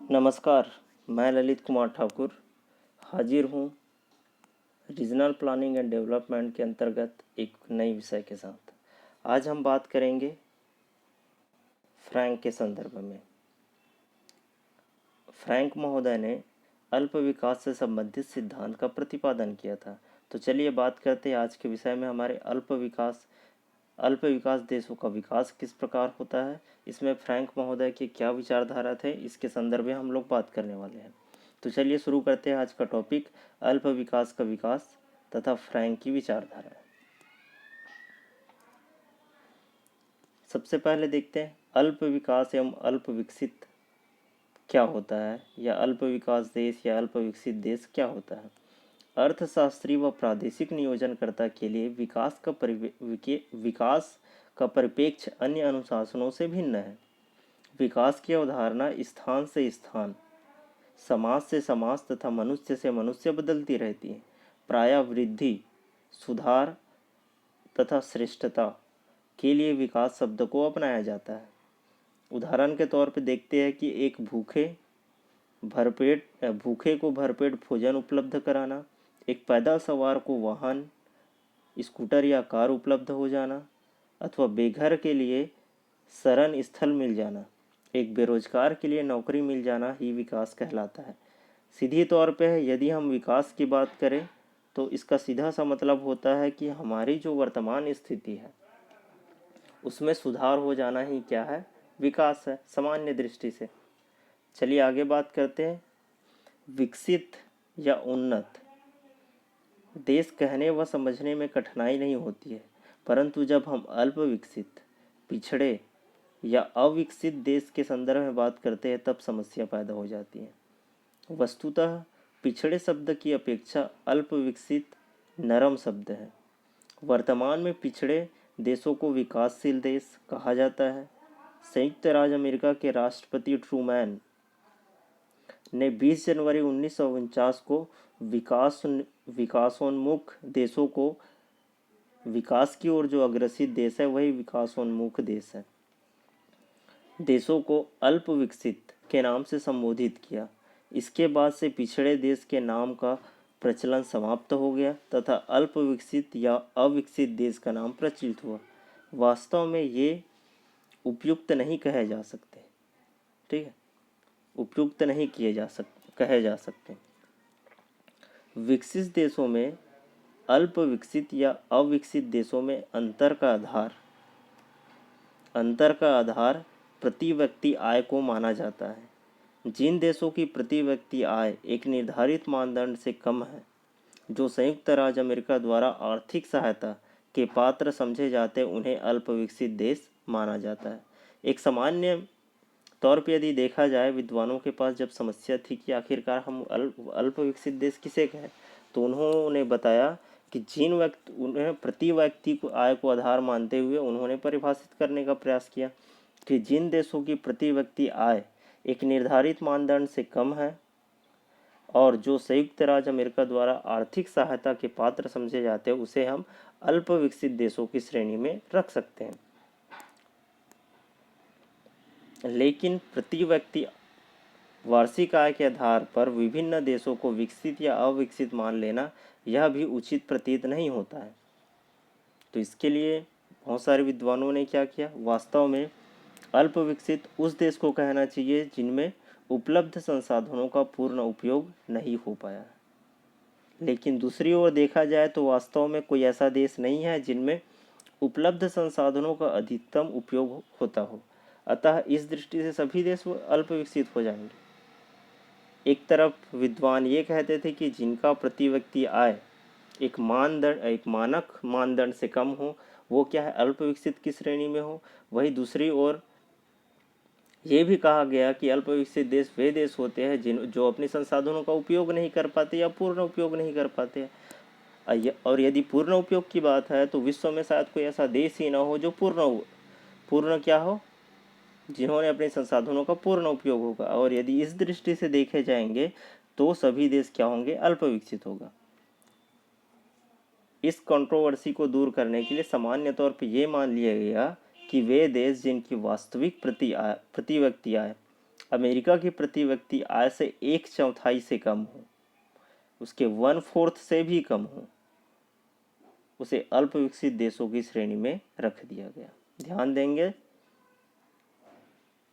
नमस्कार, मैं ललित कुमार ठाकुर हाजिर हूँ रीजनल प्लानिंग एंड डेवलपमेंट के अंतर्गत एक नई विषय के साथ। आज हम बात करेंगे फ्रैंक के संदर्भ में। फ्रैंक महोदय ने अल्प विकास से संबंधित सिद्धांत का प्रतिपादन किया था। तो चलिए बात करते हैं आज के विषय में हमारे अल्प विकास देशों का विकास किस प्रकार होता है, इसमें फ्रैंक महोदय की क्या विचारधारा थे, इसके संदर्भ में हम लोग बात करने वाले हैं। तो चलिए शुरू करते हैं आज का टॉपिक, अल्प विकास का विकास तथा फ्रैंक की विचारधारा। सबसे पहले देखते हैं अल्प विकास एवं अल्प विकसित क्या होता है, या अल्प विकास देश या अल्प विकसित देश क्या होता है। अर्थशास्त्री व प्रादेशिक नियोजनकर्ता के लिए विकास का परिप्रेक्ष्य अन्य अनुशासनों से भिन्न है। विकास की अवधारणा स्थान से स्थान, समाज से समाज तथा मनुष्य से मनुष्य बदलती रहती है। प्रायः वृद्धि, सुधार तथा श्रेष्ठता के लिए विकास शब्द को अपनाया जाता है। उदाहरण के तौर पर देखते हैं कि एक भूखे को भरपेट भोजन उपलब्ध कराना, एक पैदल सवार को वाहन, स्कूटर या कार उपलब्ध हो जाना, अथवा बेघर के लिए शरण स्थल मिल जाना, एक बेरोजगार के लिए नौकरी मिल जाना ही विकास कहलाता है। सीधी तौर पे है, यदि हम विकास की बात करें तो इसका सीधा सा मतलब होता है कि हमारी जो वर्तमान स्थिति है उसमें सुधार हो जाना ही क्या है, विकास है सामान्य दृष्टि से। चलिए आगे बात करते हैं। विकसित या उन्नत देश कहने व समझने में कठिनाई नहीं होती है, परंतु जब हम अल्प विकसित, पिछड़े या अविकसित देश के संदर्भ में बात करते हैं तब समस्या पैदा हो जाती है। वस्तुतः पिछड़े शब्द की अपेक्षा अल्प विकसित नरम शब्द है। वर्तमान में पिछड़े देशों को विकासशील देश कहा जाता है। संयुक्त राज्य अमेरिका के राष्ट्रपति ट्रूमैन ने 20 जनवरी 1949 को विकासोन्मुख देशों को, विकास की ओर जो अग्रसित देश है वही विकासोन्मुख देश है, देशों को अल्प विकसित के नाम से संबोधित किया। इसके बाद से पिछड़े देश के नाम का प्रचलन समाप्त हो गया तथा अल्प विकसित या अविकसित देश का नाम प्रचलित हुआ। वास्तव में ये उपयुक्त नहीं कहे जा सकते, ठीक है, उपयुक्त नहीं कहे जा सकते। विकसित देशों में अल्प विकसित या अविकसित देशों में अंतर का आधार प्रति व्यक्ति आय को माना जाता है। जिन देशों की प्रति व्यक्ति आय एक निर्धारित मानदंड से कम है, जो संयुक्त राज्य अमेरिका द्वारा आर्थिक सहायता के पात्र समझे जाते हैं, उन्हें अल्प विकसित देश माना जाता है। एक सामान्य तौर पर यदि देखा जाए, विद्वानों के पास जब समस्या थी कि आखिरकार हम अल्प विकसित देश किसे कहें, तो उन्होंने बताया कि उन्हें प्रति व्यक्ति को आय को आधार मानते हुए उन्होंने परिभाषित करने का प्रयास किया कि जिन देशों की प्रति व्यक्ति आय एक निर्धारित मानदंड से कम है और जो संयुक्त राज्य अमेरिका द्वारा आर्थिक सहायता के पात्र समझे जाते हैं, उसे हम अल्प विकसित देशों की श्रेणी में रख सकते हैं। लेकिन प्रति व्यक्ति वार्षिक आय के आधार पर विभिन्न देशों को विकसित या अविकसित मान लेना यह भी उचित प्रतीत नहीं होता है। तो इसके लिए बहुत सारे विद्वानों ने क्या किया, वास्तव में अल्प विकसित उस देश को कहना चाहिए जिनमें उपलब्ध संसाधनों का पूर्ण उपयोग नहीं हो पाया। लेकिन दूसरी ओर देखा जाए तो वास्तव में कोई ऐसा देश नहीं है जिनमें उपलब्ध संसाधनों का अधिकतम उपयोग होता हो। अतः इस दृष्टि से सभी देश अल्प विकसित हो जाएंगे। एक तरफ विद्वान ये कहते थे कि जिनका प्रति व्यक्ति आय एक मानक मानदंड से कम हो, वो क्या है, अल्प विकसित की श्रेणी में हो। वही दूसरी ओर ये भी कहा गया कि अल्प विकसित देश वे देश होते हैं जो अपने संसाधनों का उपयोग नहीं कर पाते या पूर्ण उपयोग नहीं कर पाते। और यदि पूर्ण उपयोग की बात है तो विश्व में शायद कोई ऐसा देश ही ना हो जो पूर्ण क्या हो, जिन्होंने अपने संसाधनों का पूर्ण उपयोग होगा। और यदि इस दृष्टि से देखे जाएंगे तो सभी देश क्या होंगे, अल्प विकसित होगा। इस कंट्रोवर्सी को दूर करने के लिए सामान्य तौर पर यह मान लिया गया कि वे देश जिनकी वास्तविक प्रति व्यक्ति आय अमेरिका की प्रति व्यक्ति आय से 1/4 से कम हो, उसके 1/4 से भी कम हो, उसे अल्प विकसित देशों की श्रेणी में रख दिया गया। ध्यान देंगे,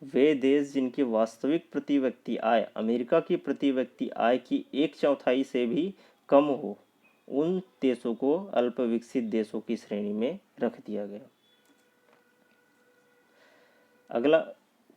वे देश जिनकी वास्तविक प्रति व्यक्ति आय अमेरिका की प्रति व्यक्ति आय की 1/4 से भी कम हो, उन देशों को अल्प विकसित देशों की श्रेणी में रख दिया गया। अगला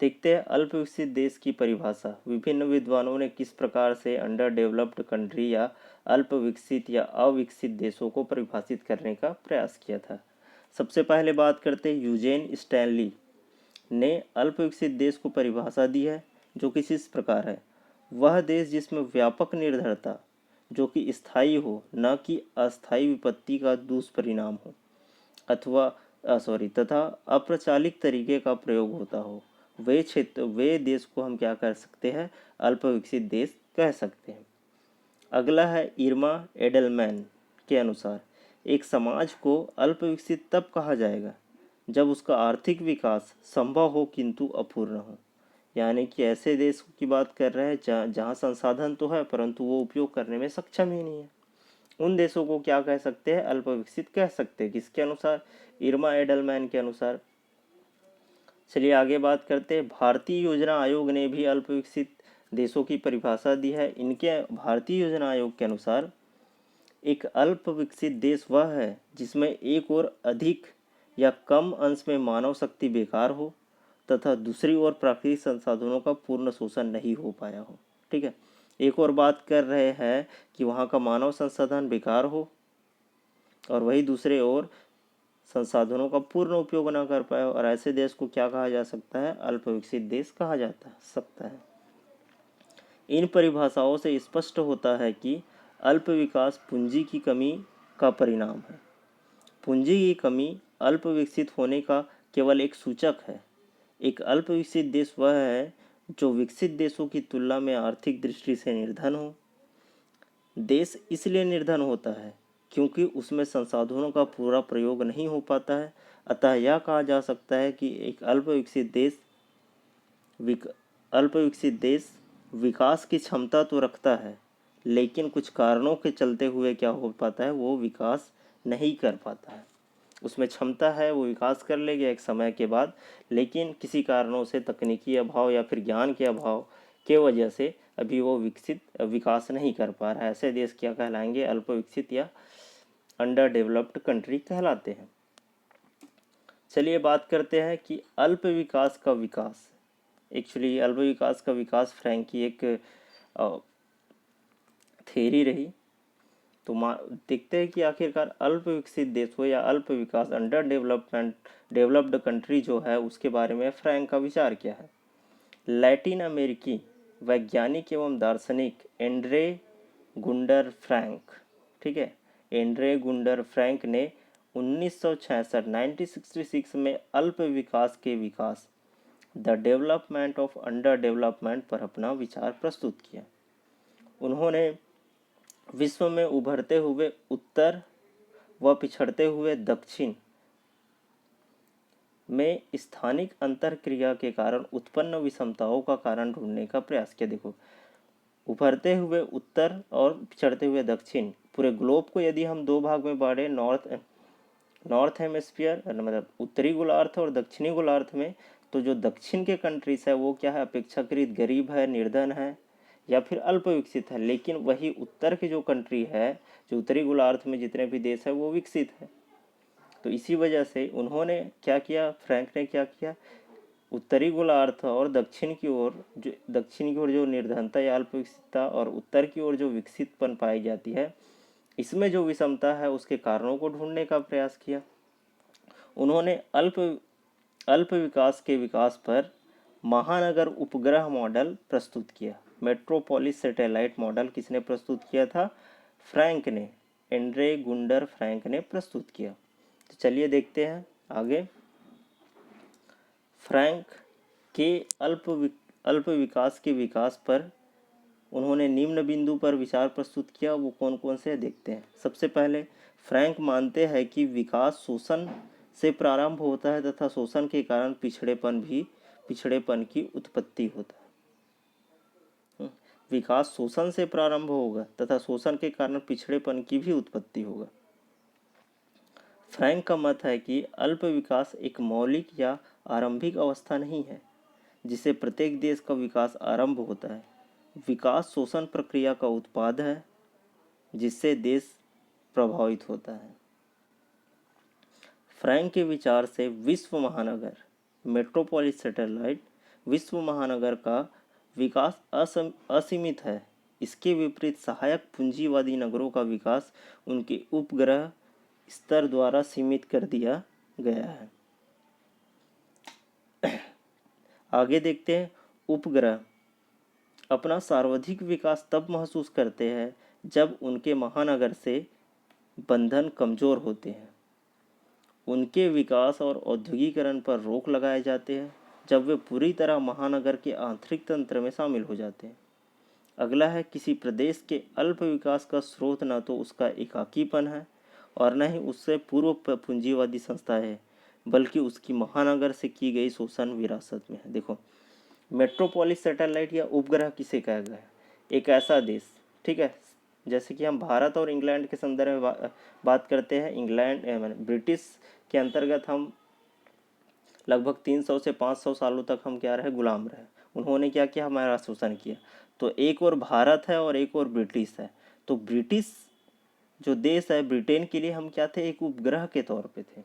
देखते हैं अल्प विकसित देश की परिभाषा। विभिन्न विद्वानों ने किस प्रकार से अंडर डेवलप्ड कंट्री या अल्प विकसित या अविकसित देशों को परिभाषित करने का प्रयास किया था। सबसे पहले बात करते हैं यूजेन स्टैनली ने अल्प विकसित देश को परिभाषा दी है, जो कि इस प्रकार है: वह देश जिसमें व्यापक निर्भरता जो कि स्थायी हो, न कि अस्थायी विपत्ति का दुष्परिणाम हो, अथवा तथा अप्रचलित तरीके का प्रयोग होता हो, वे देश को हम क्या कर सकते हैं, अल्प विकसित देश कह सकते हैं। अगला है इर्मा एडलमैन के अनुसार एक समाज को अल्प विकसित तब कहा जाएगा जब उसका आर्थिक विकास संभव हो किंतु अपूर्ण हो। यानी कि ऐसे देश की बात कर रहे हैं जहाँ संसाधन तो है परंतु वो उपयोग करने में सक्षम ही नहीं है, उन देशों को क्या कह सकते हैं, अल्प विकसित कह सकते हैं। किसके अनुसार, इर्मा एडलमैन के अनुसार। चलिए आगे बात करते हैं। भारतीय योजना आयोग ने भी अल्प विकसित देशों की परिभाषा दी है। इनके भारतीय योजना आयोग के अनुसार एक अल्प विकसित देश वह है जिसमें एक और अधिक या कम अंश में मानव शक्ति बेकार हो तथा दूसरी ओर प्राकृतिक संसाधनों का पूर्ण शोषण नहीं हो पाया हो। ठीक है, एक और बात कर रहे हैं कि वहाँ का मानव संसाधन बेकार हो और वही दूसरे ओर संसाधनों का पूर्ण उपयोग ना कर पाए, और ऐसे देश को क्या कहा जा सकता है, अल्प विकसित देश कहा जाता सकता है। इन परिभाषाओं से स्पष्ट होता है कि अल्प विकास पूंजी की कमी का परिणाम है। पूंजी की कमी अल्प विकसित होने का केवल एक सूचक है। एक अल्प विकसित देश वह है जो विकसित देशों की तुलना में आर्थिक दृष्टि से निर्धन हो। देश इसलिए निर्धन होता है क्योंकि उसमें संसाधनों का पूरा प्रयोग नहीं हो पाता है। अतः यह कहा जा सकता है कि एक अल्प विकसित देश विकास की क्षमता तो रखता है, लेकिन कुछ कारणों के चलते हुए क्या हो पाता है, वो विकास नहीं कर पाता है। उसमें क्षमता है, वो विकास कर लेगा एक समय के बाद, लेकिन किसी कारणों से, तकनीकी अभाव या फिर ज्ञान के अभाव के वजह से अभी वो विकास नहीं कर पा रहा है। ऐसे देश क्या कहलाएंगे, अल्प विकसित या अंडर डेवलप्ड कंट्री कहलाते हैं। चलिए बात करते हैं कि अल्प विकास का विकास। एक्चुअली अल्प विकास का विकास फ्रैंक की एक थ्योरी रही। तो देखते हैं कि आखिरकार अल्प विकसित देश हो या अल्प विकास, अंडर डेवलप्ड कंट्री जो है, उसके बारे में फ्रैंक का विचार क्या है। लैटिन अमेरिकी वैज्ञानिक एवं दार्शनिक एंड्रे गुंडर फ्रैंक, ठीक है, एंड्रे गुंडर फ्रैंक ने 1966 में अल्प विकास के विकास, the development of under development पर अपना विचार प्रस्तुत किया। उन्होंने विश्व में उभरते हुए उत्तर व पिछड़ते हुए दक्षिण में स्थानिक अंतरक्रिया के कारण उत्पन्न विषमताओं का कारण ढूंढने का प्रयास किया। देखो, उभरते हुए उत्तर और पिछड़ते हुए दक्षिण, पूरे ग्लोब को यदि हम दो भाग में बांटे, नॉर्थ हेमिस्फीयर मतलब उत्तरी गोलार्ध और दक्षिणी गोलार्ध में, तो जो दक्षिण के कंट्रीज है वो क्या है, अपेक्षाकृत गरीब है, निर्धन है या फिर अल्प विकसित है। लेकिन वही उत्तर की जो कंट्री है, जो उत्तरी गोलार्ध में जितने भी देश है वो विकसित है। तो इसी वजह से उन्होंने क्या किया, फ्रैंक ने क्या किया, उत्तरी गोलार्ध और दक्षिण की ओर जो निर्धनता या अल्प विकसितता और उत्तर की ओर जो विकसितपन पाई जाती है, इसमें जो विषमता है उसके कारणों को ढूंढने का प्रयास किया। उन्होंने अल्प विकास के विकास पर महानगर उपग्रह मॉडल प्रस्तुत किया। मेट्रोपोलिस सैटेलाइट मॉडल किसने प्रस्तुत किया था, फ्रैंक ने, एंड्रे गुंडर फ्रैंक ने प्रस्तुत किया। तो चलिए देखते हैं आगे। फ्रैंक के अल्प विकास के विकास पर उन्होंने निम्न बिंदु पर विचार प्रस्तुत किया। वो कौन कौन से देखते हैं। सबसे पहले फ्रैंक मानते हैं कि विकास शोषण से प्रारंभ होता है तथा शोषण के कारण पिछड़ेपन की उत्पत्ति होता है। विकास शोषण से प्रारंभ होगा तथा शोषण के कारण पिछड़ेपन की भी उत्पत्ति होगा। फ्रैंक का मत है कि अल्प विकास एक मौलिक या आरंभिक अवस्था नहीं है जिसे प्रत्येक देश का विकास आरंभ होता है। विकास शोषण प्रक्रिया का उत्पाद है जिससे देश प्रभावित होता है। फ्रैंक के विचार से विश्व महानगर मेट्रोपोलिस सैटेलाइट विश्व महानगर का विकास असीमित है। इसके विपरीत सहायक पूंजीवादी नगरों का विकास उनके उपग्रह स्तर द्वारा सीमित कर दिया गया है। आगे देखते हैं, उपग्रह अपना सर्वाधिक विकास तब महसूस करते हैं जब उनके महानगर से बंधन कमजोर होते हैं। उनके विकास और औद्योगिकरण पर रोक लगाए जाते हैं जब वे पूरी तरह महानगर के आंतरिक तंत्र में शामिल हो जाते हैं। अगला है, किसी प्रदेश के अल्प विकास का स्रोत न तो उसका एकाकीपन है और न ही उससे पूर्व पूंजीवादी संस्था है, बल्कि उसकी महानगर से की गई शोषण विरासत में है। देखो, मेट्रोपोलिस सैटेलाइट या उपग्रह किसे कहा गया है? एक ऐसा देश, ठीक है, जैसे कि हम भारत और इंग्लैंड के संदर्भ में बात करते हैं। इंग्लैंड ब्रिटिश के अंतर्गत हम लगभग 300 से 500 सालों तक हम क्या रहे, गुलाम रहे। उन्होंने क्या किया, हमारा शोषण किया। तो एक और भारत है और एक और ब्रिटिश है। तो ब्रिटिश जो देश है, ब्रिटेन के लिए हम क्या थे, एक उपग्रह के तौर पे थे।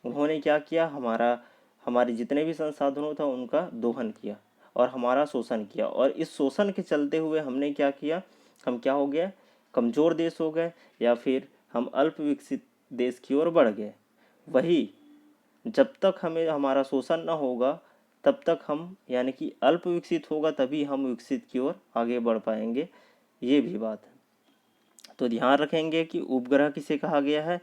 उन्होंने क्या किया, हमारे जितने भी संसाधनों था उनका दोहन किया और हमारा शोषण किया। और इस शोषण के चलते हुए हमने क्या किया, हम क्या हो गए, कमज़ोर देश हो गए या फिर हम अल्प विकसित देश की ओर बढ़ गए। वही जब तक हमें हमारा शोषण न होगा तब तक हम यानी कि अल्प विकसित होगा तभी हम विकसित की ओर आगे बढ़ पाएंगे, ये भी बात है। तो ध्यान रखेंगे कि उपग्रह किसे कहा गया है,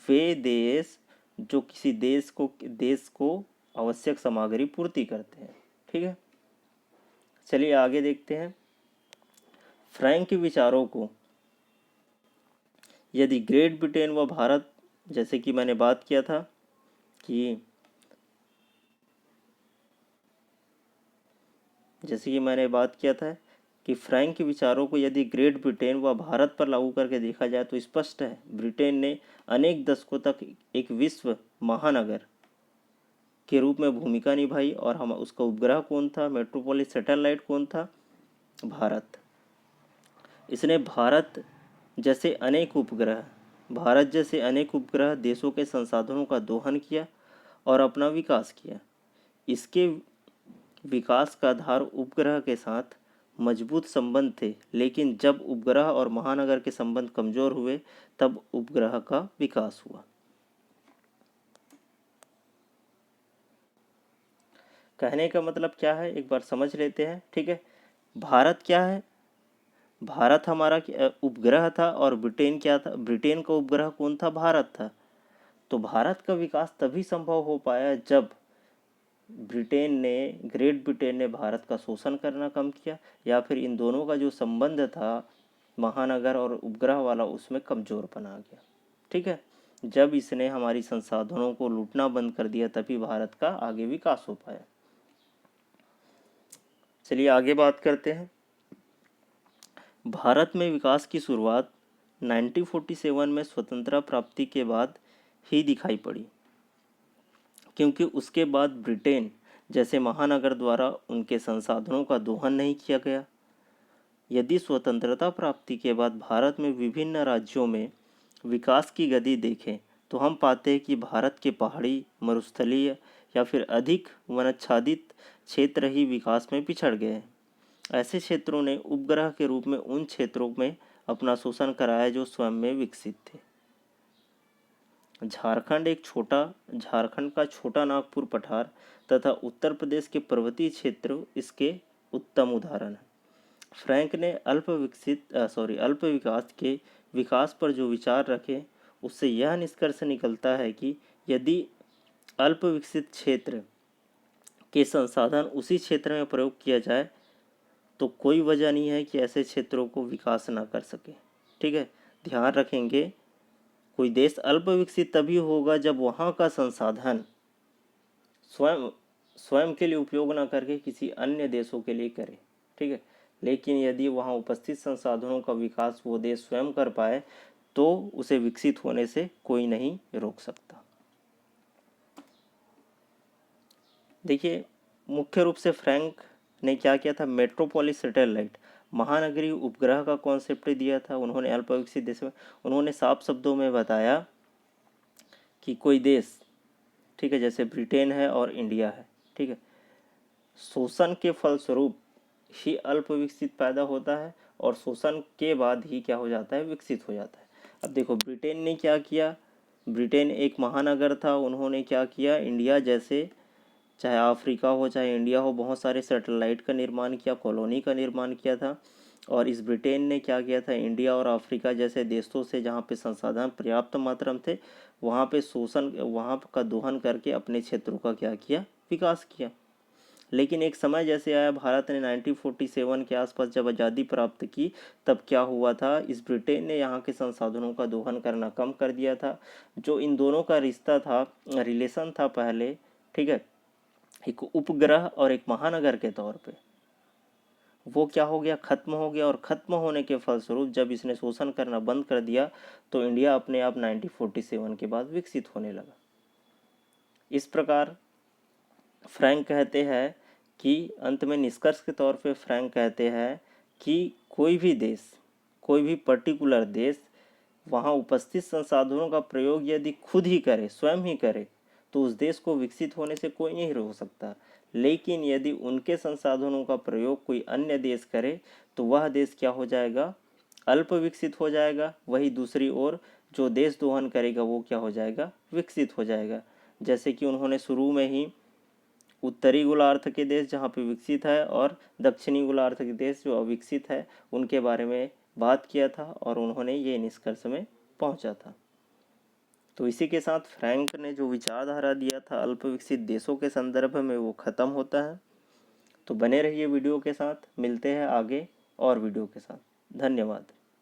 वे देश जो किसी देश को आवश्यक सामग्री पूर्ति करते हैं। ठीक है, चलिए आगे देखते हैं। फ्रैंक के विचारों को यदि ग्रेट ब्रिटेन व भारत, जैसे कि मैंने बात किया था कि फ्रैंक के विचारों को यदि ग्रेट ब्रिटेन व भारत पर लागू करके देखा जाए तो स्पष्ट है ब्रिटेन ने अनेक दशकों तक एक विश्व महानगर के रूप में भूमिका निभाई और हम उसका उपग्रह कौन था, मेट्रोपोलिस सैटेलाइट कौन था, भारत। इसने भारत जैसे अनेक उपग्रह देशों के संसाधनों का दोहन किया और अपना विकास किया। इसके विकास का आधार उपग्रह के साथ मजबूत संबंध थे, लेकिन जब उपग्रह और महानगर के संबंध कमजोर हुए तब उपग्रह का विकास हुआ। कहने का मतलब क्या है, एक बार समझ लेते हैं। ठीक है, भारत क्या है, भारत हमारा उपग्रह था और ब्रिटेन क्या था, ब्रिटेन का उपग्रह कौन था, भारत था। तो भारत का विकास तभी संभव हो पाया जब ग्रेट ब्रिटेन ने भारत का शोषण करना कम किया या फिर इन दोनों का जो संबंध था महानगर और उपग्रह वाला उसमें कमजोर बना गया। ठीक है, जब इसने हमारी संसाधनों को लूटना बंद कर दिया तभी भारत का आगे विकास हो पाया। चलिए आगे बात करते हैं। भारत में विकास की शुरुआत 1947 में स्वतंत्रता प्राप्ति के बाद ही दिखाई पड़ी, क्योंकि उसके बाद ब्रिटेन जैसे महानगर द्वारा उनके संसाधनों का दोहन नहीं किया गया। यदि स्वतंत्रता प्राप्ति के बाद भारत में विभिन्न राज्यों में विकास की गति देखें तो हम पाते हैं कि भारत के पहाड़ी, मरुस्थलीय या फिर अधिक वनाच्छादित क्षेत्र ही विकास में पिछड़ गए हैं। ऐसे क्षेत्रों ने उपग्रह के रूप में उन क्षेत्रों में अपना शोषण कराया जो स्वयं में विकसित थे। झारखंड का छोटा नागपुर पठार तथा उत्तर प्रदेश के पर्वतीय क्षेत्र इसके उत्तम उदाहरण हैं। फ्रैंक ने अल्प विकास के विकास पर जो विचार रखे उससे यह निष्कर्ष निकलता है कि यदि अल्प विकसित क्षेत्र के संसाधन उसी क्षेत्र में प्रयोग किया जाए तो कोई वजह नहीं है कि ऐसे क्षेत्रों को विकास ना कर सके। ठीक है, ध्यान रखेंगे, कोई देश अल्प विकसित तभी होगा जब वहाँ का संसाधन स्वयं के लिए उपयोग ना करके किसी अन्य देशों के लिए करे। ठीक है, लेकिन यदि वहाँ उपस्थित संसाधनों का विकास वो देश स्वयं कर पाए तो उसे विकसित होने से कोई नहीं रोक सकता। देखिए, मुख्य रूप से फ्रैंक ने क्या किया था, मेट्रोपोलिस सैटेलाइट महानगरीय उपग्रह का कॉन्सेप्ट दिया था उन्होंने अल्प विकसित देश में। उन्होंने साफ शब्दों में बताया कि कोई देश, ठीक है, जैसे ब्रिटेन है और इंडिया है, ठीक है, शोषण के फलस्वरूप ही अल्प विकसित पैदा होता है और शोषण के बाद ही क्या हो जाता है, विकसित हो जाता है। अब देखो ब्रिटेन ने क्या किया, ब्रिटेन एक महानगर था, उन्होंने क्या किया, इंडिया जैसे, चाहे अफ्रीका हो चाहे इंडिया हो, बहुत सारे सैटेलाइट का निर्माण किया, कॉलोनी का निर्माण किया था। और इस ब्रिटेन ने क्या किया था, इंडिया और अफ्रीका जैसे देशों से जहाँ पे संसाधन पर्याप्त मात्रा में थे वहाँ पे शोषण, वहाँ का दोहन करके अपने क्षेत्रों का क्या किया, विकास किया। लेकिन एक समय जैसे आया, भारत ने 1947 के आसपास जब आज़ादी प्राप्त की, तब क्या हुआ था, इस ब्रिटेन ने यहाँ के संसाधनों का दोहन करना कम कर दिया था। जो इन दोनों का रिश्ता था, रिलेशन था पहले, ठीक है, एक उपग्रह और एक महानगर के तौर पे, वो क्या हो गया, खत्म हो गया। और खत्म होने के फलस्वरूप जब इसने शोषण करना बंद कर दिया तो इंडिया अपने आप 1947 के बाद विकसित होने लगा। इस प्रकार फ्रैंक कहते हैं कि अंत में निष्कर्ष के तौर पे फ्रैंक कहते हैं कि कोई भी देश, कोई भी पर्टिकुलर देश वहाँ उपस्थित संसाधनों का प्रयोग यदि खुद ही करे, स्वयं ही करे, तो उस देश को विकसित होने से कोई नहीं रोक सकता। लेकिन यदि उनके संसाधनों का प्रयोग कोई अन्य देश करे तो वह देश क्या हो जाएगा, अल्प विकसित हो जाएगा। वही दूसरी ओर जो देश दोहन करेगा वो क्या हो जाएगा, विकसित हो जाएगा। जैसे कि उन्होंने शुरू में ही उत्तरी गोलार्ध के देश जहाँ पे विकसित है और दक्षिणी गोलार्ध के देश जो अविकसित है उनके बारे में बात किया था और उन्होंने ये निष्कर्ष में पहुंचा था। तो इसी के साथ फ्रैंक ने जो विचारधारा दिया था अल्प विकसित देशों के संदर्भ में वो ख़त्म होता है। तो बने रहिए वीडियो के साथ, मिलते हैं आगे और वीडियो के साथ। धन्यवाद।